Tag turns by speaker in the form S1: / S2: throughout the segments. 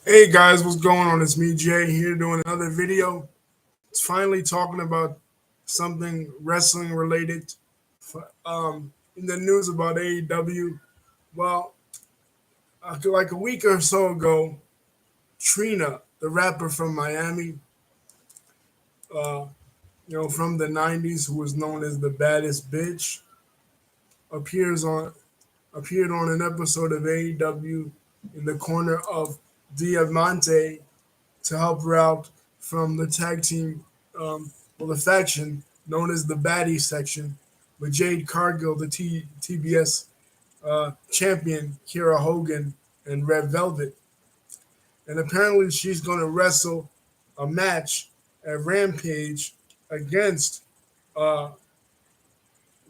S1: Hey guys, what's going on? It's me, Jay, here doing another video. It's finally talking about something wrestling related. In the news about AEW, well, like a week or so ago, Trina, the rapper from Miami, uh, from the '90s, who was known as the baddest bitch, appears on appeared on an episode of AEW in the corner of Diamante to help her out from the tag team, the faction known as the Baddie section, with Jade Cargill, the TBS champion, Kira Hogan, and Red Velvet. And apparently, she's going to wrestle a match at Rampage against uh,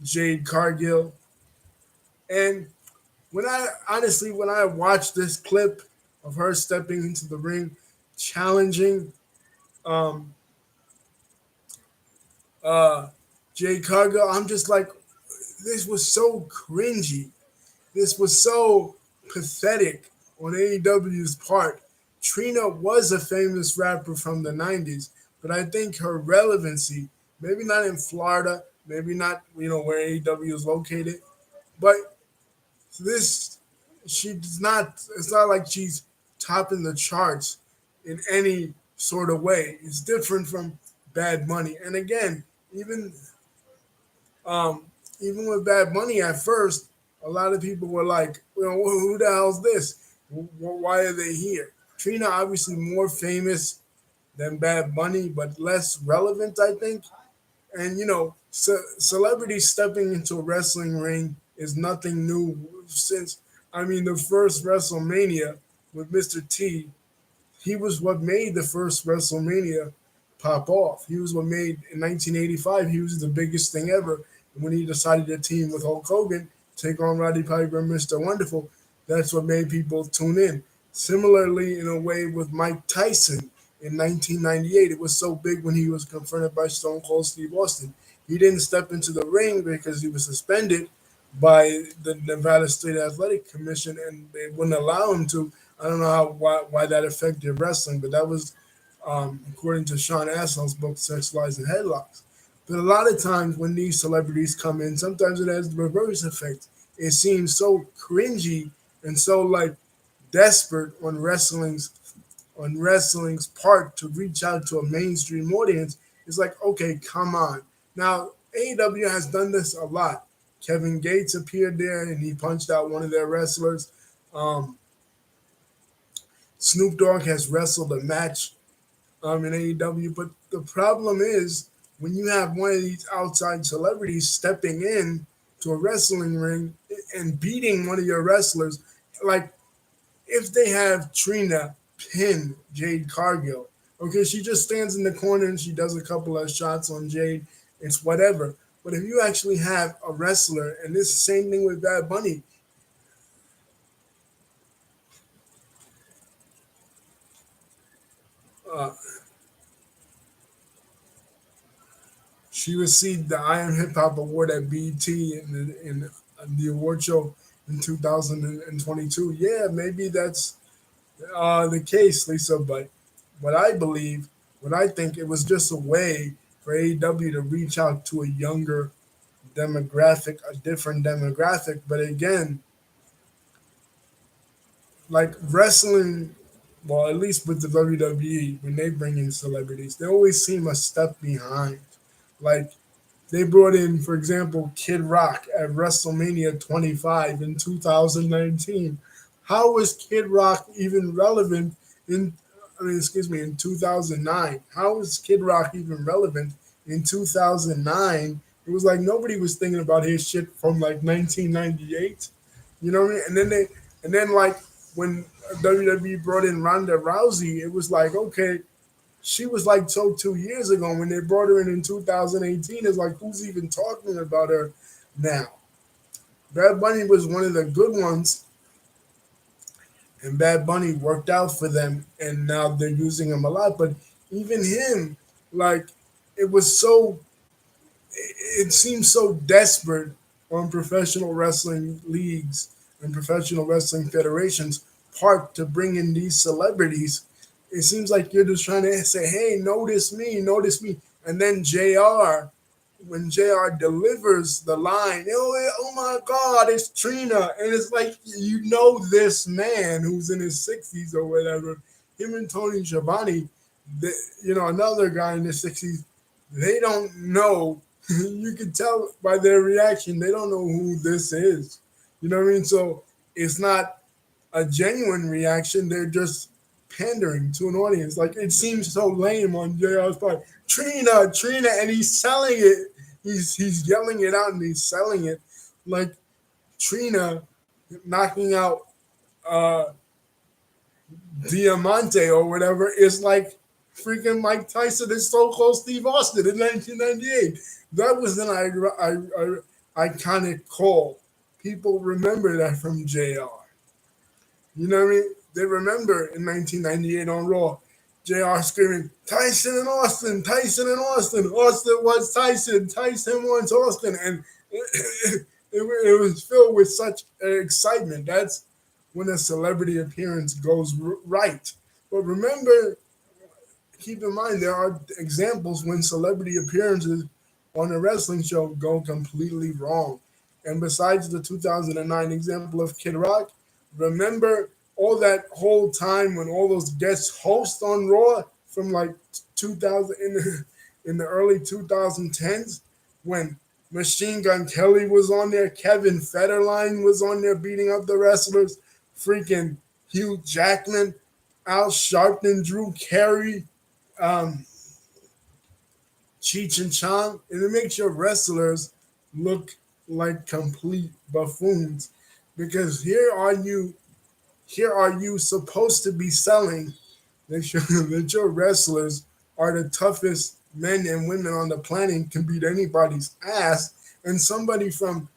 S1: Jade Cargill. And when I watched this clip of her stepping into the ring, challenging um, uh, Jay Cargill, I'm just like, this was so cringy. This was so pathetic on AEW's part. Trina was a famous rapper from the '90s, but I think her relevancy, maybe not in Florida, maybe not where AEW is located, but this she does not. It's not like she's topping the charts in any sort of way. It's different from Bad Money, and again, even um, even with Bad Money at first, a lot of people were like, who the hell's this? Why are they here? Trina obviously more famous than Bad Bunny, but less relevant, I think. And celebrities stepping into a wrestling ring is nothing new. Since the first WrestleMania with Mr. T, he was what made the first WrestleMania pop off. He was what made in 1985. He was the biggest thing ever. And when he decided to team with Hulk Hogan, take on Roddy Piper and Mr. Wonderful, that's what made people tune in. Similarly, in a way, with Mike Tyson in 1998, it was so big when he was confronted by Stone Cold Steve Austin. He didn't step into the ring because he was suspended by the Nevada State Athletic Commission, and they wouldn't allow him to. I don't know why that affected wrestling, but that was according to Sean Assel's book, Sex, Lies, and Headlocks. But a lot of times when these celebrities come in, sometimes it has the reverse effect. It seems so cringy and so like desperate on wrestling's part to reach out to a mainstream audience. It's like, okay, come on. Now, AEW has done this a lot. Kevin Gates appeared there and he punched out one of their wrestlers. Um, Snoop Dogg has wrestled a match in AEW, but the problem is when you have one of these outside celebrities stepping in to a wrestling ring and beating one of your wrestlers, like if they have Trina pin Jade Cargill, okay, she just stands in the corner and she does a couple of shots on Jade, it's whatever. But if you actually have a wrestler, and it's the same thing with Bad Bunny, uh, she received the Iron Hip Hop Award at BET in the award show in 2022. Yeah, maybe that's the case, Lisa. But what I believe, what I think, it was just a way for AEW to reach out to a younger demographic, a different demographic. But again, like wrestling, well, at least with the WWE, when they bring in celebrities, they always seem a step behind. Like they brought in, for example, Kid Rock at WrestleMania 25 in 2019. How was Kid Rock even relevant in, in 2009? How was Kid Rock even relevant in 2009? It was like nobody was thinking about his shit from like 1998. You know what I mean? And then like when WWE brought in Ronda Rousey, it was like, okay, she was like so 2 years ago when they brought her in 2018. It's like, who's even talking about her now? Bad Bunny was one of the good ones, and Bad Bunny worked out for them, and now they're using him a lot. But even him, like, it was so, it seems so desperate on professional wrestling leagues and professional wrestling federations part to bring in these celebrities. It seems like you're just trying to say, "Hey, notice me," and then Jr. When Jr. delivers the line, oh my God, it's Trina, and it's like this man who's in his 60s or whatever. Him and Tony Schiavone, another guy in his 60s, they don't know. You can tell by their reaction, they don't know who this is. You know what I mean? So it's not a genuine reaction. They're just pandering to an audience. Like it seems so lame on JR's part. Trina, and he's selling it. He's yelling it out and he's selling it like Trina knocking out uh, Diamante or whatever is like freaking Mike Tyson and Stone Cold Steve Austin in 1998. That was an iconic call. People remember that from JR. You know what I mean? They remember in 1998 on Raw, JR screaming, Tyson and Austin, Tyson and Austin. Austin wants Tyson, Tyson wants Austin. And it was filled with such excitement. That's when a celebrity appearance goes right. But remember, keep in mind, there are examples when celebrity appearances on a wrestling show go completely wrong. And besides the 2009 example of Kid Rock, remember all that whole time when all those guest hosts on Raw from like 2000 in the early 2010s when Machine Gun Kelly was on there, Kevin Federline was on there beating up the wrestlers, freaking Hugh Jackman, Al Sharpton, Drew Carey, um, Cheech and Chong, and it makes your wrestlers look like complete buffoons because here are you supposed to be selling that your wrestlers are the toughest men and women on the planet and can beat anybody's ass, and somebody from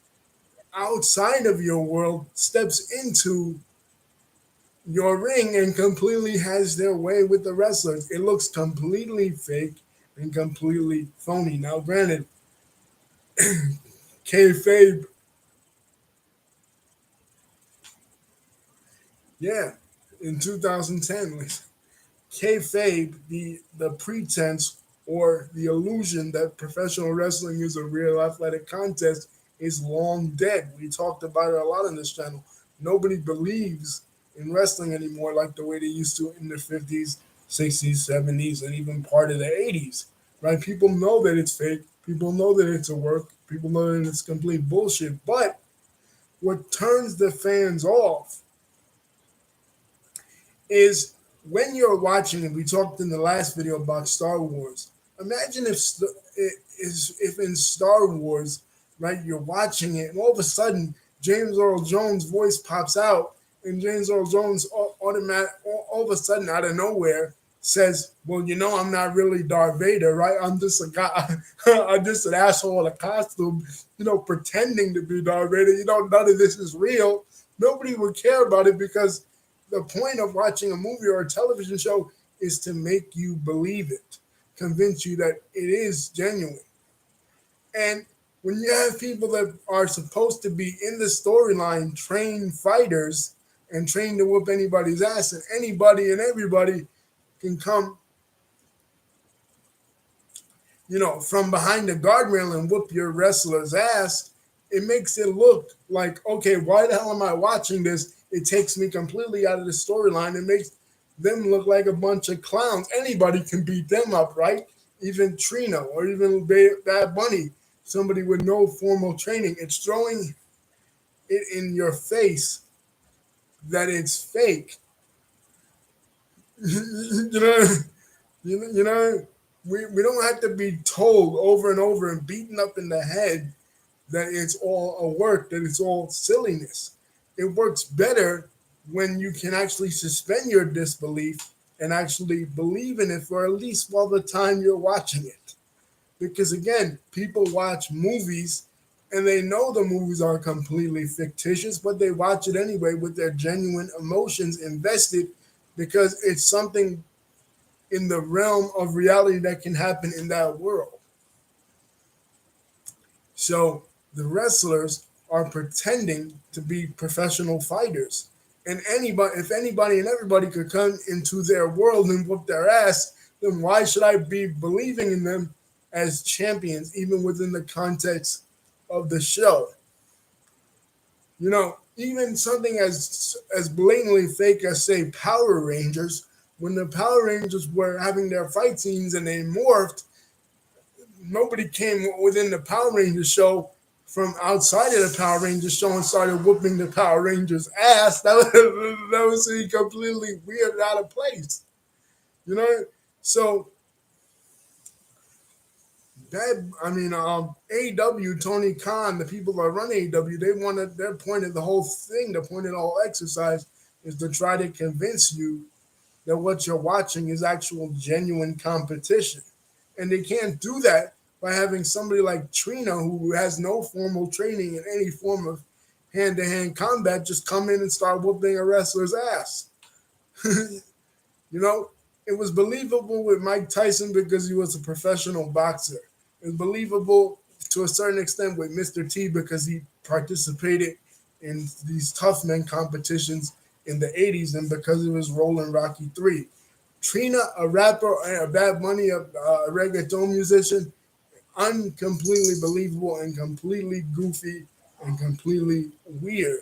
S1: outside of your world steps into your ring and completely has their way with the wrestlers. It looks completely fake and completely phony. Now, granted, kayfabe, yeah, in 2010, kayfabe, the pretense or the illusion that professional wrestling is a real athletic contest is long dead. We talked about it a lot on this channel. Nobody believes in wrestling anymore like the way they used to in the 50s, 60s, 70s, and even part of the 80s. Right? People know that it's fake. People know that it's a work. People know that it's complete bullshit. But what turns the fans off is when you're watching, and we talked in the last video about Star Wars. Imagine if in Star Wars, right, you're watching it, and all of a sudden James Earl Jones' voice pops out, and James Earl Jones all of a sudden out of nowhere says, "Well, I'm not really Darth Vader, right? I'm just a guy. I'm just an asshole in a costume, pretending to be Darth Vader. None of this is real." Nobody would care about it because the point of watching a movie or a television show is to make you believe it, convince you that it is genuine. And when you have people that are supposed to be in the storyline, trained fighters and trained to whoop anybody's ass, and anybody and everybody can come, from behind the guardrail and whoop your wrestler's ass, it makes it look like, okay, why the hell am I watching this? It takes me completely out of the storyline. It makes them look like a bunch of clowns. Anybody can beat them up, right? Even Trina or even Bad Bunny, somebody with no formal training. It's throwing it in your face that it's fake. you know, you know, we don't have to be told over and over and beaten up in the head that it's all a work, that it's all silliness. It works better when you can actually suspend your disbelief and actually believe in it for at least while the time you're watching it. Because again, people watch movies and they know the movies are completely fictitious, but they watch it anyway with their genuine emotions invested because it's something in the realm of reality that can happen in that world. So the wrestlers are pretending to be professional fighters. And if anybody and everybody could come into their world and whoop their ass, then why should I be believing in them as champions, even within the context of the show? Even something as blatantly fake as say Power Rangers, when the Power Rangers were having their fight scenes and they morphed, nobody came within the Power Rangers show from outside of the Power Rangers show and started whooping the Power Rangers ass. That was completely weird and out of place. You know, so that I mean, AEW, Tony Khan, the people that run AEW, their point of the whole thing, the point of the whole exercise is to try to convince you that what you're watching is actual genuine competition. And they can't do that by having somebody like Trina, who has no formal training in any form of hand to hand combat, just come in and start whooping a wrestler's ass. You know, it was believable with Mike Tyson because he was a professional boxer. It was believable to a certain extent with Mr. T because he participated in these tough men competitions in the 80s and because he was rolling Rocky 3. Trina, a rapper, a Bad Money, a reggaeton musician, uncompletely believable and completely goofy and completely weird.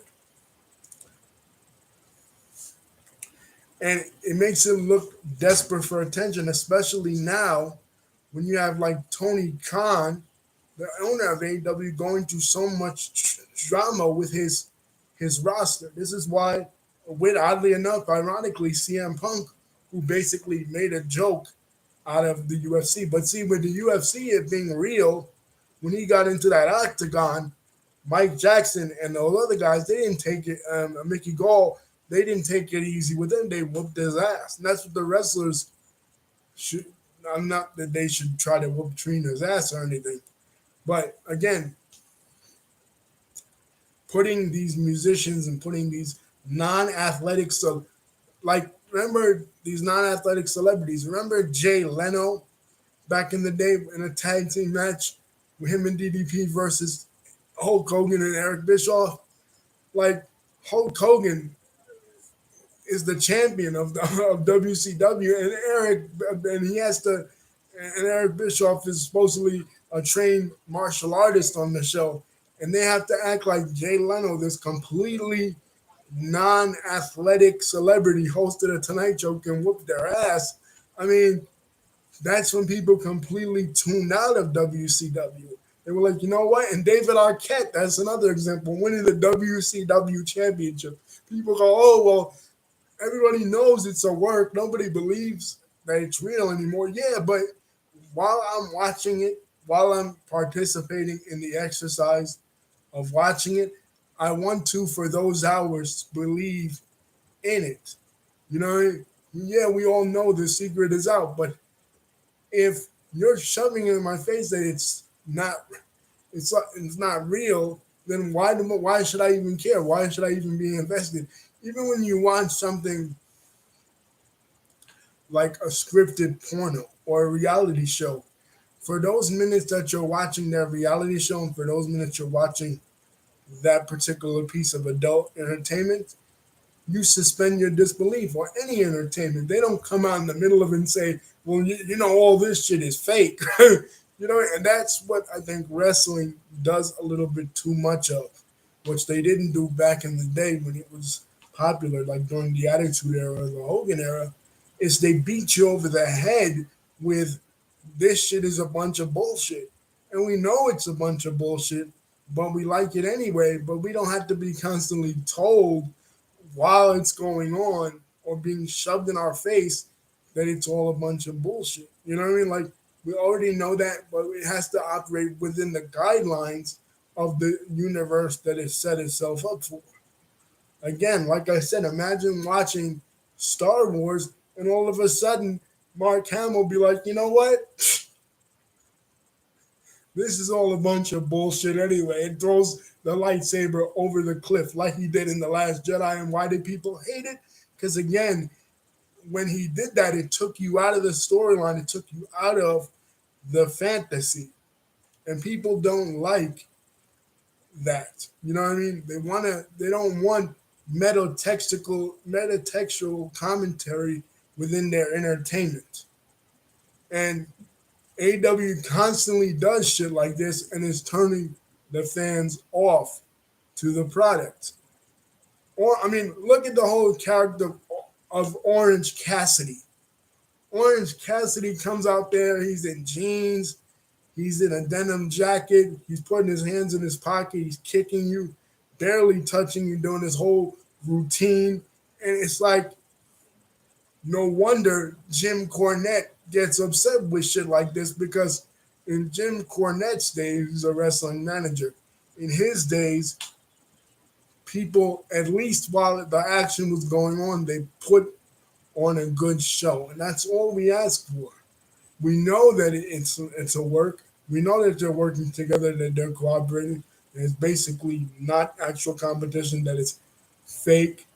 S1: And it makes him look desperate for attention, especially now when you have like Tony Khan, the owner of AEW, going through so much drama with his roster. This is why, with oddly enough, ironically, CM Punk, who basically made a joke out of the UFC. But see, with the UFC, it being real, when he got into that octagon, Mike Jackson and those other guys, they didn't take it. Mickey Gall, they didn't take it easy with him. They whooped his ass, and that's what the wrestlers should. I'm not that they should try to whoop Trina's ass or anything, but again, putting these musicians and putting these non-athletic, so like remember these non-athletic celebrities. Remember Jay Leno back in the day in a tag team match with him and DDP versus Hulk Hogan and Eric Bischoff. Like Hulk Hogan is the champion of WCW, and he has to, and Eric Bischoff is supposedly a trained martial artist on the show, and they have to act like Jay Leno, this completely non-athletic celebrity, hosted a Tonight Show, can whoop their ass. I mean, that's when people completely tuned out of WCW. They were like, you know what? And David Arquette, that's another example, winning the WCW championship. People go, oh, well, everybody knows it's a work. Nobody believes that it's real anymore. Yeah, but while I'm watching it, while I'm participating in the exercise of watching it, I want to, for those hours, believe in it. You know, yeah, we all know the secret is out, but if you're shoving it in my face that it's not real, then why should I even care? Why should I even be invested? Even when you watch something like a scripted porno or a reality show, for those minutes that you're watching that reality show and for those minutes you're watching that particular piece of adult entertainment, you suspend your disbelief or any entertainment. They don't come out in the middle of it and say, well, all this shit is fake. And that's what I think wrestling does a little bit too much of, which they didn't do back in the day when it was popular, like during the Attitude Era or the Hogan era, is they beat you over the head with this shit is a bunch of bullshit. And we know it's a bunch of bullshit, but we like it anyway. But we don't have to be constantly told while it's going on or being shoved in our face that it's all a bunch of bullshit. You know what I mean? Like, we already know that, but it has to operate within the guidelines of the universe that it set itself up for. Again, like I said, imagine watching Star Wars and all of a sudden Mark Hamill be like, you know what? This is all a bunch of bullshit anyway. It throws the lightsaber over the cliff like he did in The Last Jedi. And why did people hate it? Because again, when he did that, it took you out of the storyline. It took you out of the fantasy. And people don't like that. You know what I mean? They don't want metatextual commentary within their entertainment. And AEW constantly does shit like this and is turning the fans off to the product. Or I mean, look at the whole character of Orange Cassidy. Orange Cassidy comes out there, he's in jeans, he's in a denim jacket, he's putting his hands in his pocket, he's kicking you, barely touching you, doing his whole routine. And it's like, no wonder Jim Cornette gets upset with shit like this because in Jim Cornette's days, he's a wrestling manager. In his days, people, at least while the action was going on, they put on a good show. And that's all we ask for. We know that it's a work. We know that they're working together, that they're cooperating. And it's basically not actual competition, that it's fake.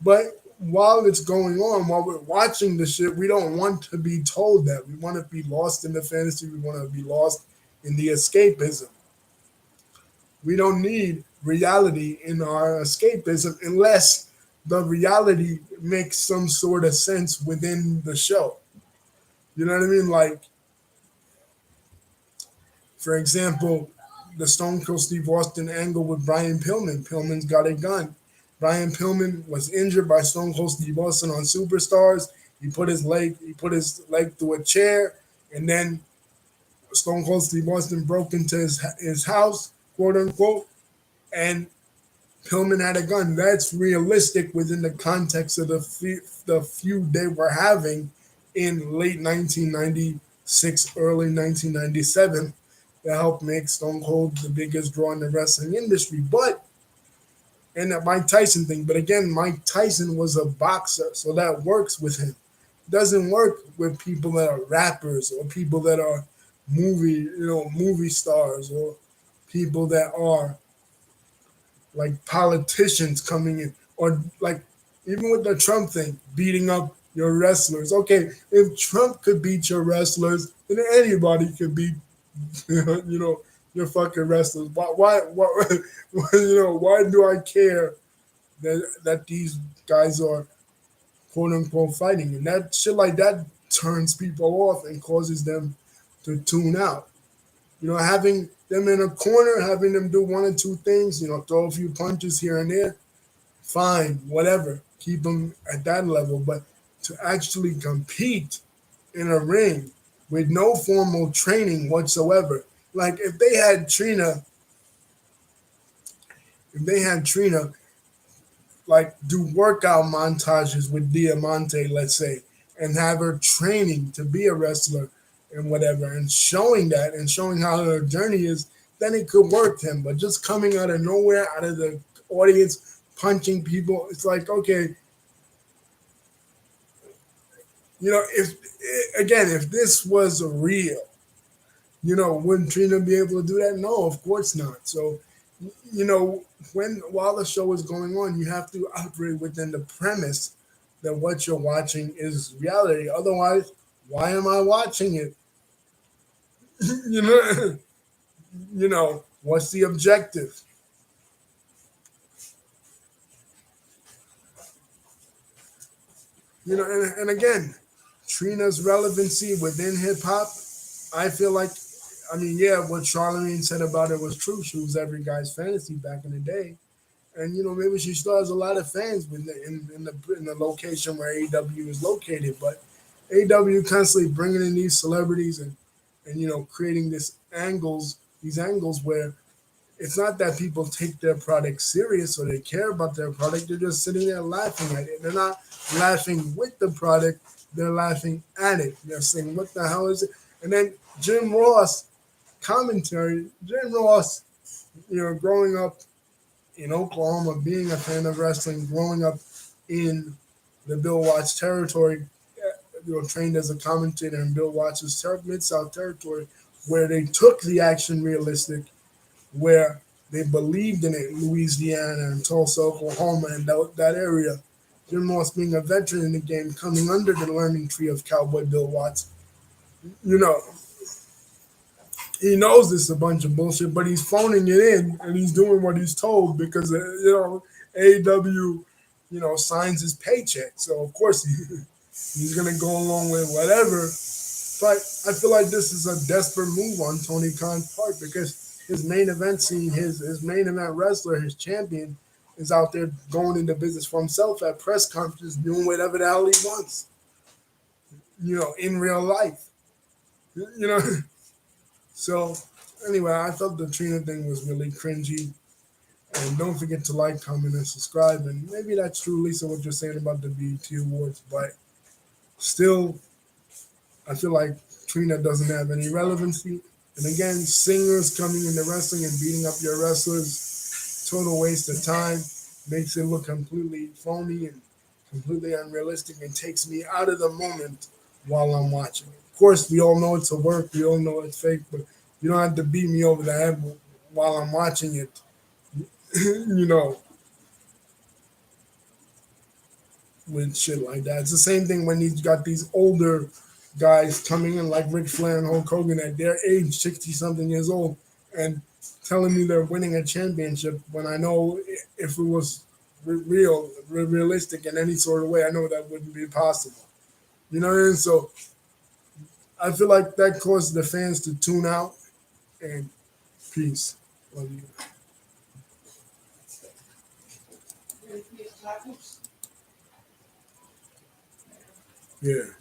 S1: But while it's going on, while we're watching the shit, we don't want to be told that. We want to be lost in the fantasy. We want to be lost in the escapism. We don't need reality in our escapism unless the reality makes some sort of sense within the show. You know what I mean? Like, for example, the Stone Cold Steve Austin angle with Brian Pillman. Pillman's got a gun. Brian Pillman was injured by Stone Cold Steve Austin on Superstars. He put his leg through a chair, and then Stone Cold Steve Austin broke into his house, quote unquote, and Pillman had a gun. That's realistic within the context of the feud they were having in late 1996, early 1997, that helped make Stone Cold the biggest draw in the wrestling industry. But, and that Mike Tyson thing, but again, Mike Tyson was a boxer, so that works with him. It doesn't work with people that are rappers or people that are movie stars or people that are like politicians coming in, or like even with the Trump thing, beating up your wrestlers. Okay, if Trump could beat your wrestlers, then anybody could beat your fucking wrestlers. Why why do I care that these guys are quote unquote fighting? And that shit like that turns people off and causes them to tune out. Having them in a corner, having them do one or two things, throw a few punches here and there, fine, whatever. Keep them at that level. But to actually compete in a ring with no formal training whatsoever, like if they had Trina like do workout montages with Diamante, let's say, and have her training to be a wrestler and whatever, and showing how her journey is, then it could work him. But just coming out of nowhere, out of the audience, punching people, it's like, okay, if this was real, wouldn't Trina be able to do that? No, of course not. So, while the show is going on, you have to operate within the premise that what you're watching is reality. Otherwise, why am I watching it? What's the objective? And again, Trina's relevancy within hip hop, I feel like, what Charlemagne said about it was true. She was every guy's fantasy back in the day. And, maybe she still has a lot of fans in the location where AEW is located. But AEW constantly bringing in these celebrities and creating these angles where it's not that people take their product serious or they care about their product. They're just sitting there laughing at it. They're not laughing with the product. They're laughing at it. They're saying, what the hell is it? And then Jim Ross commentary. Jim Ross, growing up in Oklahoma, being a fan of wrestling, growing up in the Bill Watts territory, trained as a commentator in Bill Watts' Mid-South territory, where they took the action realistic, where they believed in it, Louisiana and Tulsa, Oklahoma, and that area. Jim Ross, being a veteran in the game, coming under the learning tree of Cowboy Bill Watts, he knows this is a bunch of bullshit, but he's phoning it in and he's doing what he's told because, AEW signs his paycheck. So of course he's gonna go along with whatever. But I feel like this is a desperate move on Tony Khan's part because his main event scene, his main event wrestler, his champion, is out there going into business for himself at press conferences, doing whatever the hell he wants. In real life. You know. So anyway, I thought the Trina thing was really cringy. And don't forget to like, comment, and subscribe. And maybe that's true, Lisa, what you're saying about the BET Awards, but still, I feel like Trina doesn't have any relevancy. And again, singers coming into wrestling and beating up your wrestlers, total waste of time, makes it look completely phony and completely unrealistic and takes me out of the moment while I'm watching it. Of course, we all know it's a work, we all know it's fake, but you don't have to beat me over the head while I'm watching it, you know, with shit like that. It's the same thing when you've got these older guys coming in like Ric Flair and Hulk Hogan at their age, 60 something years old, and telling me they're winning a championship when I know if it was realistic in any sort of way, I know that wouldn't be possible. You know what I mean? So I feel like that caused the fans to tune out and peace. Love you. Yeah.